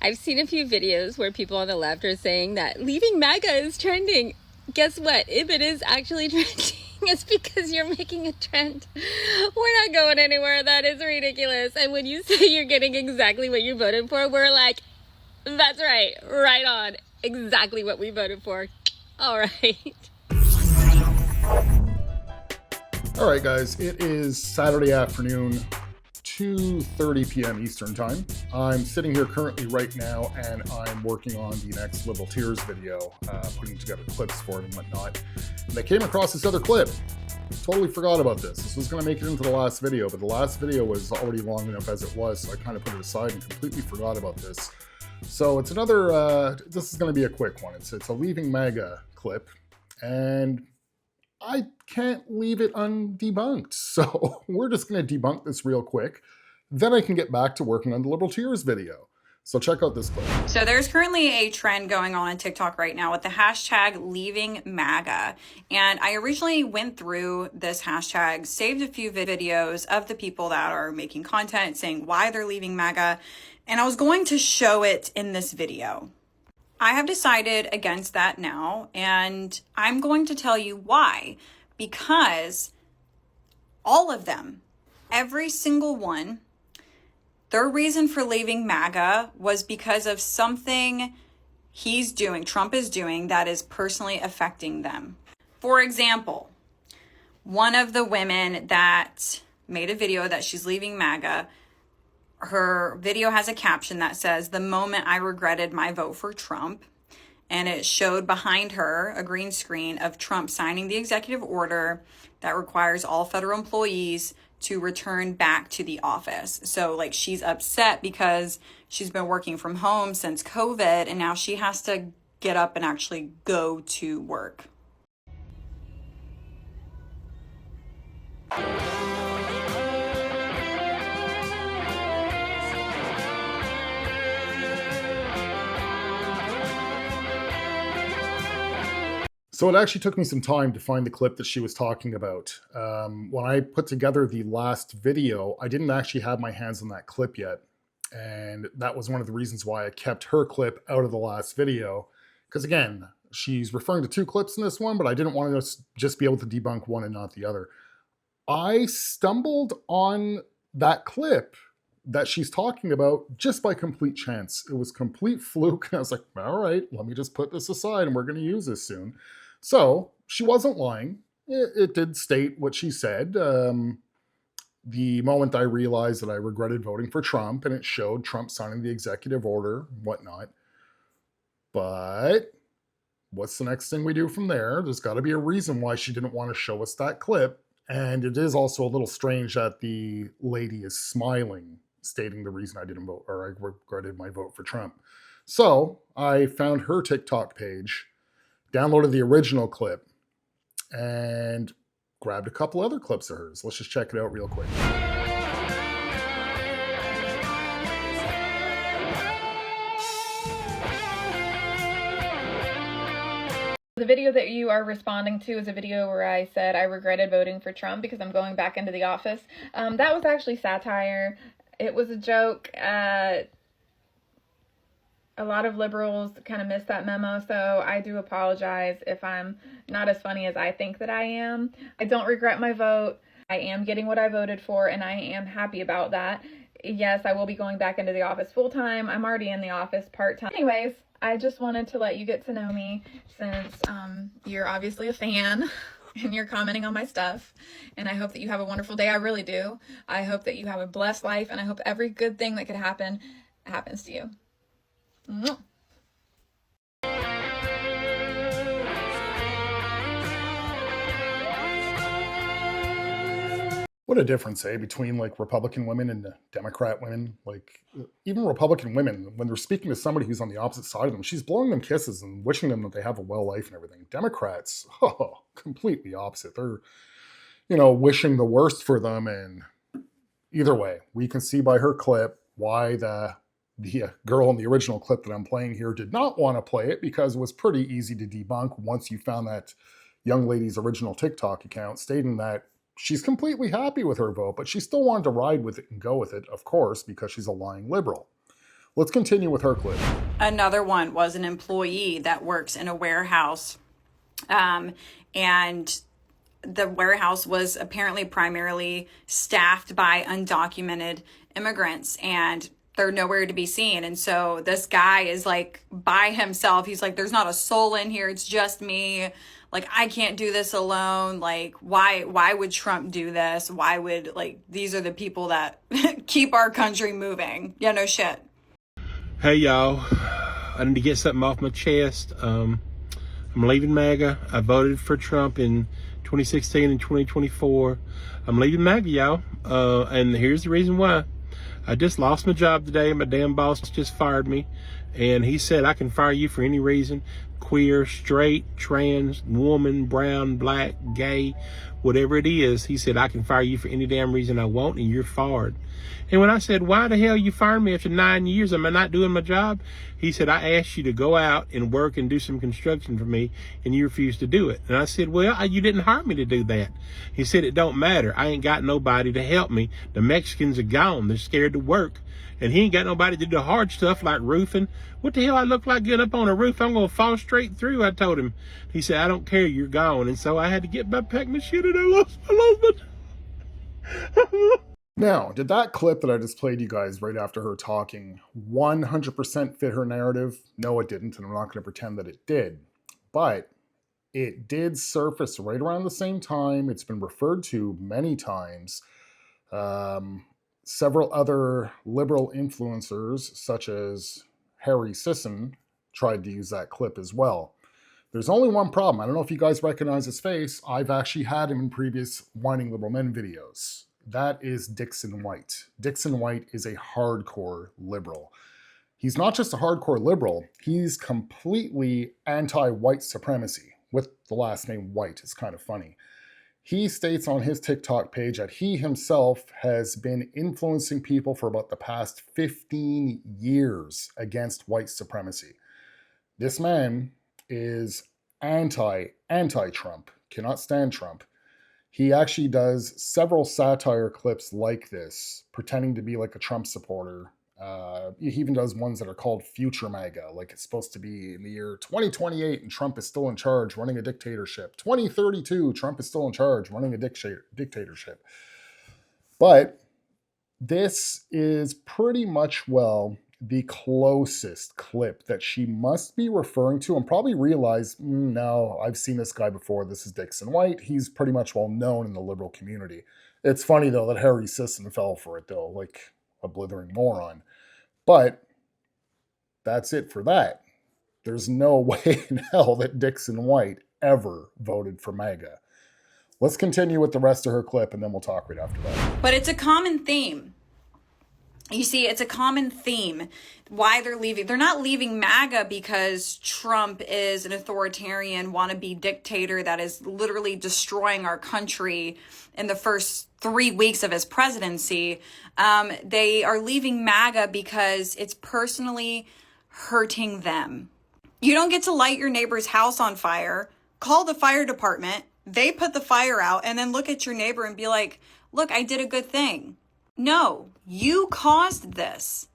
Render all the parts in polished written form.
I've seen a few videos where people on the left are saying that leaving MAGA is trending. Guess what? If it is actually trending, it's because you're making a trend. We're not going anywhere. That is ridiculous. And when you say you're getting exactly what you voted for, we're like, that's right. Right on. Exactly what we voted for. All right. All right, guys, it is Saturday afternoon, 2:30 p.m. Eastern Time. I'm sitting here currently right now, and I'm working on the next Liberal Tears video, putting together clips for it and whatnot. And I came across this other clip. Totally forgot about this. This was going to make it into the last video, but the last video was already long enough as it was, so I kind of put it aside and completely forgot about this. So it's another, this is going to be a quick one. It's a Leaving MAGA clip, and I can't leave it undebunked. So we're just going to debunk this real quick. Then I can get back to working on the Liberal Tears video. So check out this clip. So there's currently a trend going on TikTok right now with the hashtag leaving MAGA. And I originally went through this hashtag, saved a few videos of the people that are making content saying why they're leaving MAGA. And I was going to show it in this video. I have decided against that now, and I'm going to tell you why. Because all of them, every single one, their reason for leaving MAGA was because of something he's doing, Trump is doing, that is personally affecting them. For example, one of the women that made a video that she's leaving MAGA, her video has a caption that says, "The moment I regretted my vote for Trump." And it showed behind her a green screen of Trump signing the executive order that requires all federal employees to return back to the office. So like she's upset because she's been working from home since COVID, and now she has to get up and actually go to work. So it actually took me some time to find the clip that she was talking about. When I put together the last video, I didn't actually have my hands on that clip yet. And that was one of the reasons why I kept her clip out of the last video. Because again, she's referring to two clips in this one, but I didn't want to just be able to debunk one and not the other. I stumbled on that clip that she's talking about just by complete chance. It was complete fluke. And I was like, all right, let me just put this aside and we're going to use this soon. So she wasn't lying. It did state what she said. The moment I realized that I regretted voting for Trump, and it showed Trump signing the executive order and whatnot. But what's the next thing we do from there? There's got to be a reason why she didn't want to show us that clip. And it is also a little strange that the lady is smiling, stating the reason I didn't vote, or I regretted my vote for Trump. So I found her TikTok page, downloaded the original clip, and grabbed a couple other clips of hers. Let's just check it out real quick. The video that you are responding to is a video where I said I regretted voting for Trump because I'm going back into the office. That was actually satire. It was a joke. A lot of liberals kind of missed that memo, so I do apologize if I'm not as funny as I think that I am. I don't regret my vote. I am getting what I voted for, and I am happy about that. Yes, I will be going back into the office full-time. I'm already in the office part-time. Anyways, I just wanted to let you get to know me since you're obviously a fan and you're commenting on my stuff. And I hope that you have a wonderful day. I really do. I hope that you have a blessed life, and I hope every good thing that could happen happens to you. Mwah. What a difference, between like Republican women and Democrat women. Like even Republican women, when they're speaking to somebody who's on the opposite side of them, she's blowing them kisses and wishing them that they have a well life and everything. Democrats, completely opposite. They're, wishing the worst for them. And either way, we can see by her clip why the girl in the original clip that I'm playing here did not want to play it, because it was pretty easy to debunk once you found that young lady's original TikTok account stating that she's completely happy with her vote, but she still wanted to ride with it and go with it, of course, because she's a lying liberal. Let's continue with her clip. Another one was an employee that works in a warehouse. And the warehouse was apparently primarily staffed by undocumented immigrants, and they're nowhere to be seen. And so this guy is like by himself. He's like, there's not a soul in here. It's just me. Like, I can't do this alone. Like, why would Trump do this? Why would, like, these are the people that keep our country moving. Yeah, no shit. Hey, y'all. I need to get something off my chest. I'm leaving MAGA. I voted for Trump in 2016 and 2024. I'm leaving MAGA, y'all. And here's the reason why. I just lost my job today. My damn boss just fired me. And he said, I can fire you for any reason. Queer, straight, trans, woman, brown, black, gay, whatever it is. He said, I can fire you for any damn reason I want, and you're fired. And when I said, why the hell you fired me after 9 years? Am I not doing my job? He said, I asked you to go out and work and do some construction for me, and you refused to do it. And I said, well, you didn't hire me to do that. He said, it don't matter. I ain't got nobody to help me. The Mexicans are gone. They're scared to work. And he ain't got nobody to do the hard stuff like roofing. What the hell I look like getting up on a roof? I'm going to fall straight through, I told him. He said, I don't care. You're gone. And so I had to get my pack my shit, and I lost my... Now, did that clip that I just played you guys right after her talking 100% fit her narrative? No, it didn't, and I'm not going to pretend that it did. But it did surface right around the same time. It's been referred to many times. Several other liberal influencers, such as Harry Sisson, tried to use that clip as well. There's only one problem. I don't know if you guys recognize his face. I've actually had him in previous Whining Liberal Men videos. That is Dixon White. Dixon White is a hardcore liberal. He's not just a hardcore liberal, he's completely anti-white supremacy, with the last name White. It's kind of funny. He states on his TikTok page that he himself has been influencing people for about the past 15 years against white supremacy. This man is anti-Trump, cannot stand Trump. He actually does several satire clips like this, pretending to be like a Trump supporter. He even does ones that are called Future MAGA, like it's supposed to be in the year 2028 and Trump is still in charge running a dictatorship. 2032, Trump is still in charge running a dictatorship. But this is pretty much, well, the closest clip that she must be referring to, and probably realize, no, I've seen this guy before. This is Dixon White. He's pretty much well known in the liberal community. It's funny, though, that Harry Sisson fell for it, though, like a blithering moron. But that's it for that. There's no way in hell that Dixon White ever voted for MAGA. Let's continue with the rest of her clip, and then we'll talk right after that. But it's a common theme. You see, it's a common theme why they're leaving. They're not leaving MAGA because Trump is an authoritarian wannabe dictator that is literally destroying our country in the first 3 weeks of his presidency. They are leaving MAGA because it's personally hurting them. You don't get to light your neighbor's house on fire, call the fire department, they put the fire out, and then look at your neighbor and be like, look, I did a good thing. No, you caused this.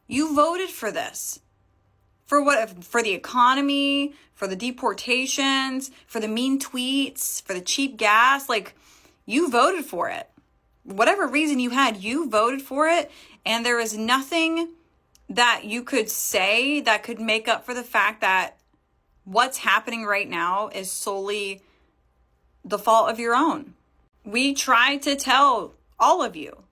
You voted for this. For what? For the economy, for the deportations, for the mean tweets, for the cheap gas. Like, you voted for it. Whatever reason you had, you voted for it. And there is nothing that you could say that could make up for the fact that what's happening right now is solely the fault of your own. We tried to tell all of you.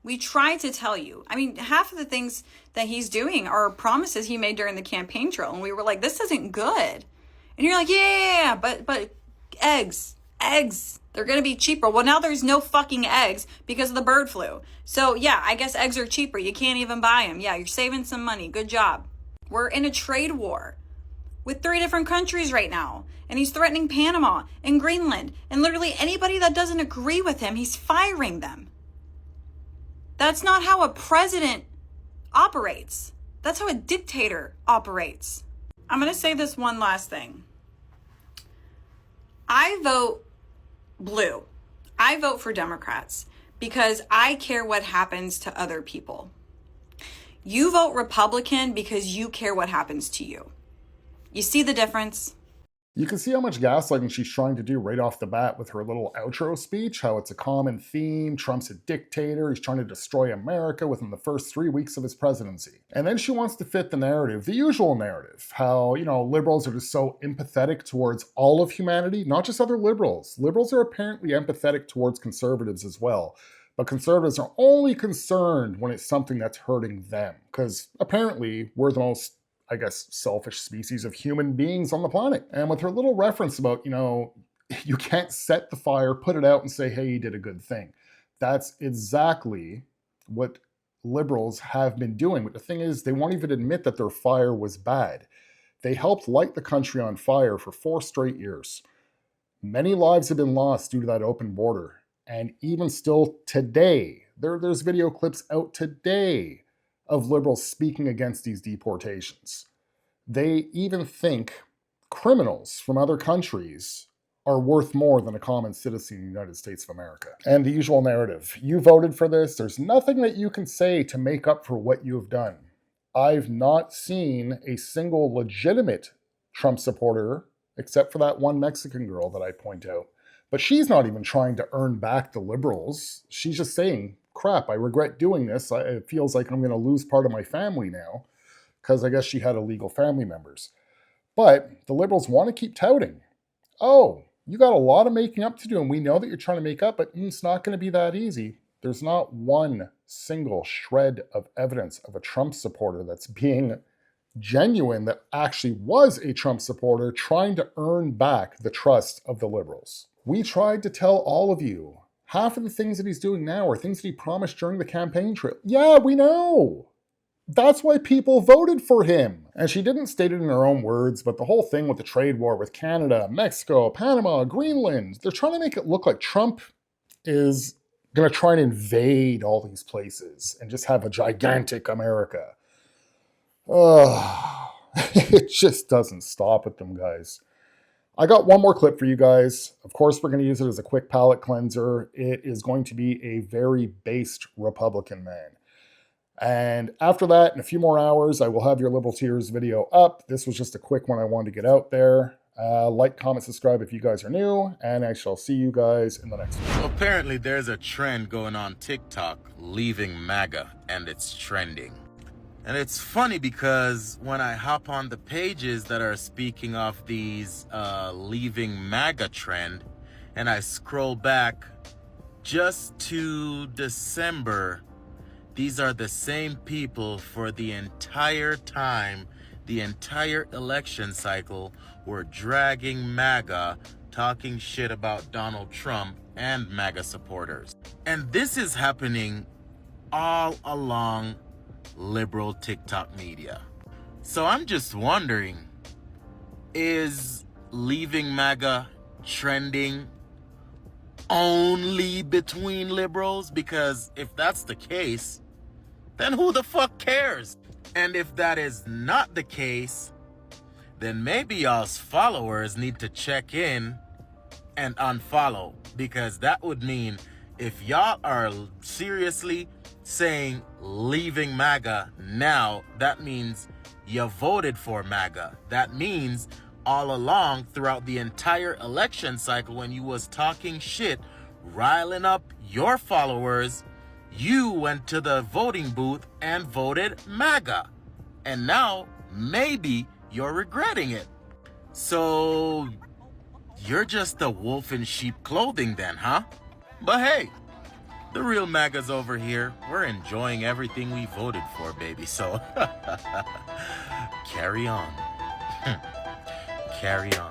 We tried to tell you. I mean, half of the things that he's doing are promises he made during the campaign trail. And we were like, this isn't good. And you're like, yeah, but eggs, they're going to be cheaper. Well, now there's no fucking eggs because of the bird flu. So yeah, I guess eggs are cheaper. You can't even buy them. Yeah, you're saving some money. Good job. We're in a trade war with 3 different countries right now. And he's threatening Panama and Greenland. And literally anybody that doesn't agree with him, he's firing them. That's not how a president operates. That's how a dictator operates. I'm going to say this one last thing. I vote blue. I vote for Democrats because I care what happens to other people. You vote Republican because you care what happens to you. You see the difference? You can see how much gaslighting she's trying to do right off the bat with her little outro speech, how it's a common theme. Trump's a dictator. He's trying to destroy America within the first 3 weeks of his presidency. And then she wants to fit the narrative, the usual narrative, how, liberals are just so empathetic towards all of humanity, not just other liberals. Liberals are apparently empathetic towards conservatives as well. But conservatives are only concerned when it's something that's hurting them, because apparently we're the most, selfish species of human beings on the planet. And with her little reference about, you can't set the fire, put it out and say, hey, you did a good thing. That's exactly what liberals have been doing. But the thing is, they won't even admit that their fire was bad. They helped light the country on fire for 4 straight years. Many lives have been lost due to that open border. And even still today, there's video clips out today of liberals speaking against these deportations. They even think criminals from other countries are worth more than a common citizen in the United States of America. And the usual narrative, you voted for this, there's nothing that you can say to make up for what you have done. I've not seen a single legitimate Trump supporter, except for that one Mexican girl that I point out. But she's not even trying to earn back the liberals. She's just saying, crap, I regret doing this. It feels like I'm going to lose part of my family now, because I guess she had illegal family members. But the liberals want to keep touting, oh, you got a lot of making up to do, and we know that you're trying to make up, but it's not going to be that easy. There's not one single shred of evidence of a Trump supporter that's being genuine, that actually was a Trump supporter trying to earn back the trust of the liberals. We tried to tell all of you, half of the things that he's doing now are things that he promised during the campaign trail. Yeah, we know. That's why people voted for him. And she didn't state it in her own words, but the whole thing with the trade war with Canada, Mexico, Panama, Greenland, they're trying to make it look like Trump is going to try and invade all these places and just have a gigantic America. It just doesn't stop with them, guys. I got one more clip for you guys. Of course, we're going to use it as a quick palate cleanser. It is going to be a very based Republican man. And after that, in a few more hours, I will have your Liberal Tears video up. This was just a quick one I wanted to get out there. Like, comment, subscribe if you guys are new, and I shall see you guys in the next one. Apparently, there's a trend going on TikTok, leaving MAGA, and it's trending. And it's funny because when I hop on the pages that are speaking of these leaving MAGA trend, and I scroll back just to December, these are the same people for the entire time, the entire election cycle, were dragging MAGA, talking shit about Donald Trump and MAGA supporters. And this is happening all along liberal TikTok media. So I'm just wondering, is leaving MAGA trending only between liberals? Because if that's the case, then who the fuck cares? And if that is not the case, then maybe y'all's followers need to check in and unfollow, because that would mean if y'all are seriously saying leaving MAGA now, that means you voted for MAGA. That means all along throughout the entire election cycle, when you was talking shit, riling up your followers, you went to the voting booth and voted MAGA. And now maybe you're regretting it. So you're just a wolf in sheep clothing then, huh? But hey, the real MAGA's over here. We're enjoying everything we voted for, baby. So carry on. Carry on.